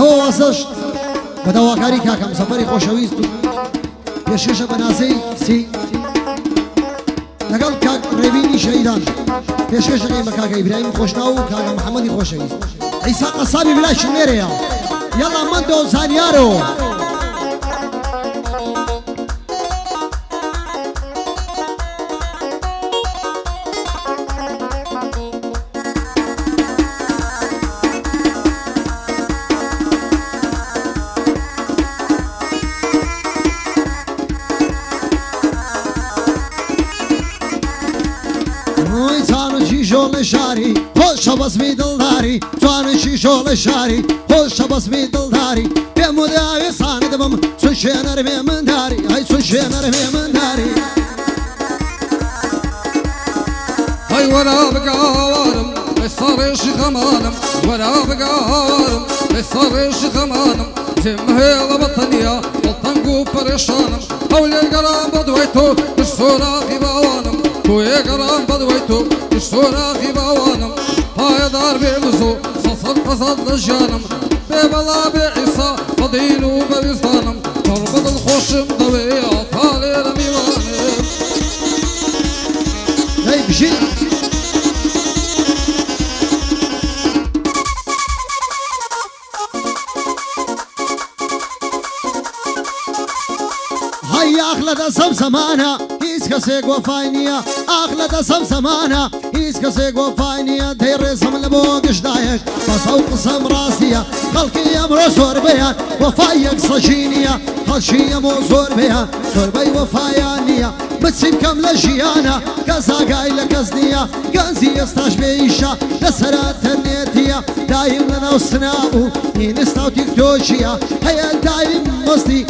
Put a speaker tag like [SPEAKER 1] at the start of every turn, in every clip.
[SPEAKER 1] هو وصلش بدواكاري كاكم سفري خوشويستو يشيشة بناسي سي لقل كاك ريبيني شهيدان يشيشة قيمة كاك إبراهيم خوشناو كاك محمد خوشويست عيسى قصابي بلا شميريا يلا مندو زانيارو شاری خوش بس می دلداری جوان شیشول شاری خوش بس می دلداری به مدعی ساند بم سوشنر به من داری ای سوشنر به من داری
[SPEAKER 2] های ورا بگارم صارش خمانم ورا بگارم صارش خمانم تمهل بطنيا بطنقو پریشانم اول قرام بدويتو الصورة غيبانم توي قرام بدويتو الصورة غيبانم هاي دار بمزو صصل قصد لجانم ببلا بعيسى فضيل وبرزانم تربط الخوشم ضوي طالي رميوانم
[SPEAKER 1] هاي بشي أخلد سمسمانا إسكسيك وفاينيا أخلد سمسمانا إسكسيك وفاينيا دير سم لبوقش دايك فصوق سم راسيا خلقي أمرو سوربيا وفايك صجينيا خلشي أمو سوربيا سوربي وفايانيا بتسيب كاملة جيانا كزا قايلة كزنيا قنزي يستاش بيشا لسرات النيتيا دايم لنا وسناؤو نينستاو تيكتوشيا هيا دايم مصدي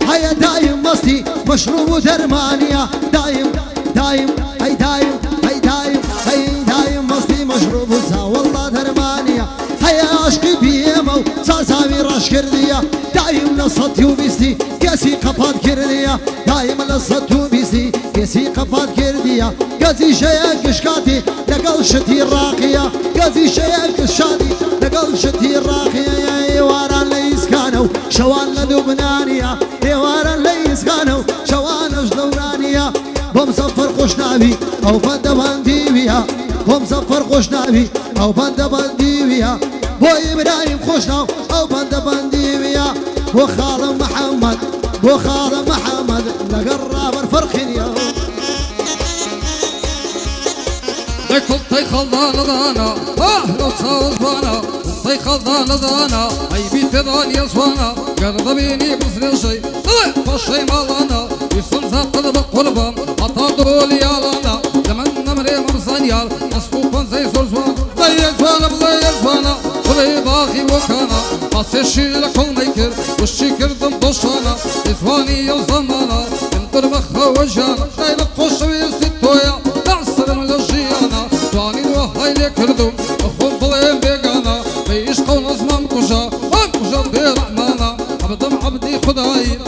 [SPEAKER 1] هيا دايم مصدي مشروب درمانيا دايم دايم هي دايم هي دايم هي دايم مصدي مشروب والله درمانيا هيا عشقي بيمو ساسامي راش كرديا دايم لصتي وبيستي كاسي قفاد كرديا دايم لصتي وبيستي كاسي قفاد كرديا قاسي شيك شكاتي لقل شتي الراقية قاسي شيك شادي لقل شتي الراقية يا واران ليس كانوا شوان للبنانية يا واران ليس كانوا شوان جلورانية بمسفر قشنابي او بند بنديويا بمسفر قشنابي او بند بنديويا بو إبراهيم خوشناو او بند بنديويا بو خال محمد بو خال محمد لقرب الفرخينيا
[SPEAKER 2] لكل طيخل دانا لو تصاوز بانا طيخل دانا اي بيت دان يصوانا قرب بيني بصري شي فشي مالانا يسون زاقل بقربان اطادو ليالانا لمن نمري مرسانيال مصفوفا زي زرزوان ضيزوانا بضيزوانا خلي باغي وكانا باسيشي لكل ميكر وشي كردم دوشانا ازواني يوزمانا انتر بخا وجانا دايل قوش ويستويا تعصر من الجيانا دواني وهاي لكردم اخو بلين بيقانا بيش قول ازمان كوشا برحمانا عبدي خداي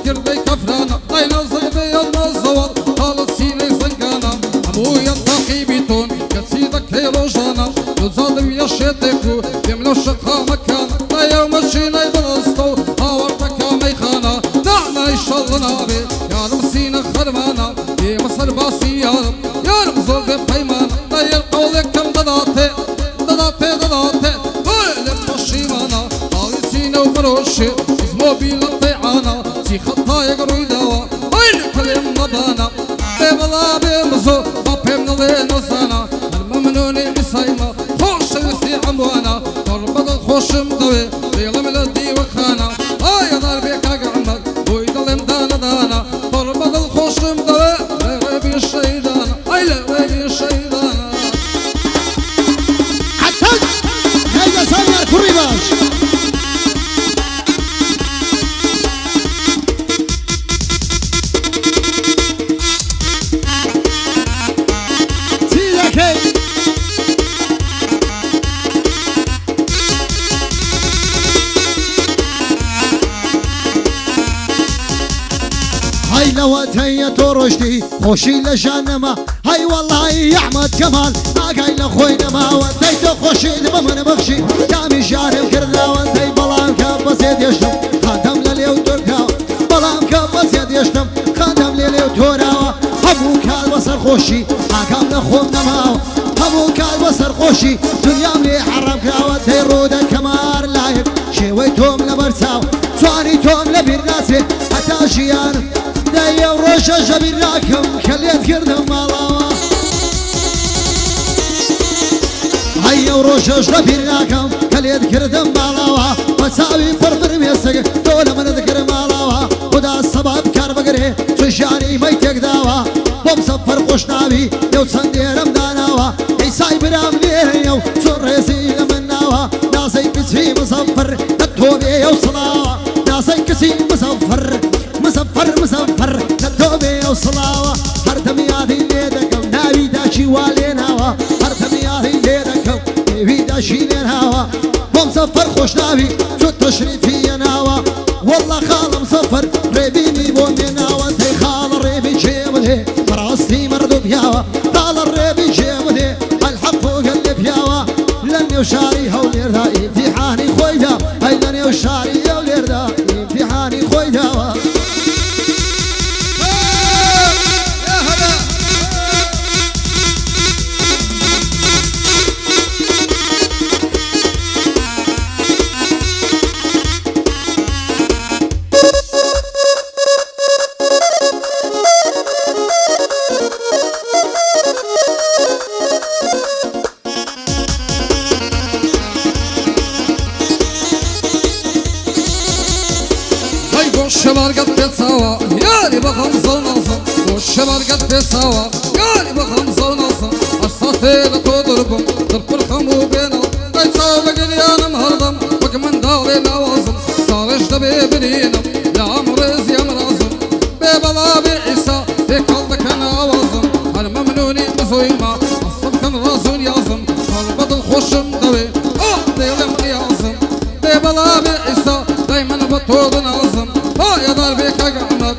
[SPEAKER 2] كردي كفرانا دايل الزيبي النزوال طالت سيني زنقانا عمويا الطاقي بيتون كتسيدك هيروجانا يزاد ويشيتكو يملو الشقا مكانا لا يوم الشينا يبلستو هاورتك ميخانا نعنا يشال نابي يا رب سينا خرمانا يا مصر باسي يا رب يا رب زرد بقيمانا لا يلقولك كم دداتي قول المشيمانا طالي سينا ومروشي اسمو بيلا طيعانا سي خطا يقرو يداوا وين كلم مبانا بيبلا بيمزو بابيمنا لينوزانا الممنوني مسايما خوش يستي عموانا تربط الخوش مضوي بيلا ملدي وخانا يا دار بيك عمك ويضل دانا تربط الخوش مضوي غيبي الشيدانا لا غيبي الشيدانا
[SPEAKER 1] عتاك هيدا سامر كوريباش لواتهي ترشدي خوشي لجانما هاي والله يا احمد كمال اقايل خوينا ما وديت خوشي بمن بخشي دامي جاري الكرلا ودي بلانكا خۆم نەماوە هەموو کار بە سەرخۆشی دنیام لێ حەڕەم کراوە دەی ڕوودە کەمار لایەک شێوەی تۆم لەبەر چاو جوانی تۆم لە بیر ناچێ هەتا ژیانم دەی ئەو ڕۆژە ژەبیر ناکەم کە لێت کردم ماڵاوە هەی ئەو ڕۆژەش لەبیر ناکەم کە لێت کردم ماڵاوە بە چاوی پڕبرم ێسەگ تۆ لە منت کرد ماڵاوە خدا سەباب کار بگرێ چ ژیانی مەی تێکداوە بۆم سەفەر خۆش ناوی لێو چەند دێرم داناوە ئەی سای برام لێرەیە و چۆن ڕێزی لە من ناوە نازەی کچی مزەفەر لە تۆ بێ و سڵاوە نازەی کچی مزەفەر لە تۆ بێ و سڵاوە هەردەم یادی لێ دەکەم ناوی داچی وا لێناوە هەردەم یادی لێ دەکەم نێوی داشی لێناوە بۆم سەفەر خۆش ناوی چۆ تەشریفیە ناوە وەڵڵا خاڵم سەفەر ڕێبینی بۆ مێناوە دەی خاڵە ڕێبی جێ بدێ بەڕاستی مەرد و پیاوە خاڵە ڕێبی جێ بدێ الحەق و گەل لێ پیاوە لە نێو شاری هەولێردا ئیمتیحانی خۆیدا هەی لە نێو شاری هەولێردا ئیمتیحانی خۆی داوە
[SPEAKER 2] شبارقت بيتساوى يالي بخمسة ونص والشبارقت بيتساوى يالي بخمسة ونص الصافي لتضربهم ضرب الخمو بينهم بيتساوى قليانا مهرضم وكمن داولي لوازم صارش دبي بنينم يا عمريز يا مرازم بيبلا بعيسى في قلبك انا اوازم الممنوني بزويمة الصب كان رازون يازم قلبت الخشم دوي ديلم يازم بيبلا بعيسى دايما بطول نازم يا ضربي كقمت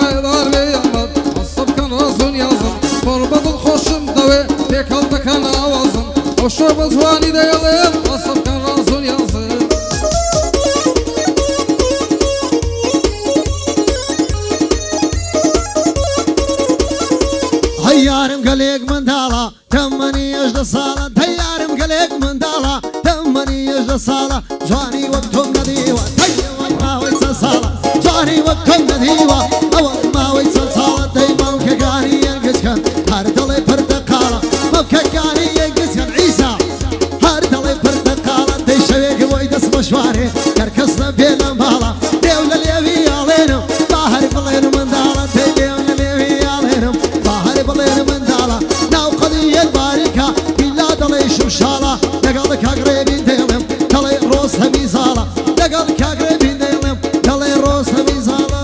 [SPEAKER 2] يا ضربي يمت الصب كان رازون يازم قربت الخشم دوي في قلبك انا اوازم وشرب زواني ديلم الصب كان رازون يازم
[SPEAKER 1] هەیارم گەلێک منداڵە تەمەنی هێژدە ساڵە هەیارم گەلێک منداڵە تەمەنی هێژدە ساڵە جوانی وەک تۆم نەدیوە ئەوە ماوەی چەند ساڵە جوانی وەک تۆم نەدیوە ئەوە ماوەی چەند ساڵە دەی ماوکەکانی یەنگچکەن هەر دەڵێ پردەقاڵە مەوکەکانی یەنگچکەن عیسا هەر دەڵێ پردەقاڵە دەی شەوێک بۆی دەست بە شوارێ هەرکەس نەبێ لە ماڵە دێو لە لێوی یاڵێنم با هەر بڵێن منداڵە دەی دێو لە لێوی یاڵێنم با هەر بڵێن منداڵە ناو قەدیەت باریکە بیلا دەڵێ شوشاڵە لەگەڵ کاگرێبین دێڵێم دەڵێ ڕۆز هەمی زاڵە لەگەڵ کاگرێبین دێڵێم دەڵێ ڕۆز هەمی زاڵە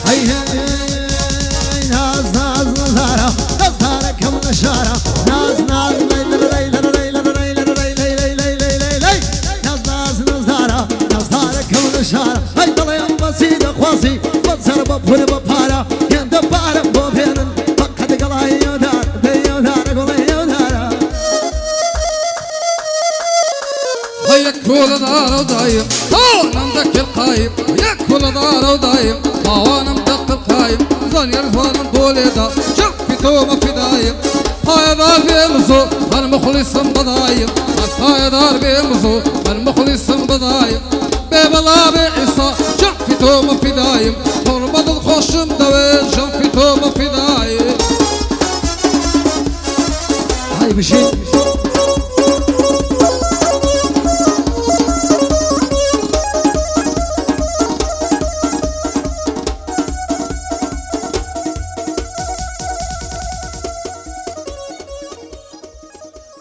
[SPEAKER 1] هەی هەی ناز ناز نەزارە نەزارەکەم لە شارە ناز ناز ناز ناز نەزارە نەزارەکەم لە شارە هەی دەڵێم بەسی دەخوازی بەسەر بە پور بە پارە هێندە پارە بۆ بێنن فەقەت گەڵای یۆدار دەی یۆدارە گوڵی یۆدارە
[SPEAKER 2] هيا كل دار ودايم هاوانم دك القايم هيا كل دار ودايم هاوانم دك القايم زن يرفانم دوليدا شوفي توما في دايم هاي دار بيمزو المخلص بضايم هاي دار بيمزو المخلص بضايم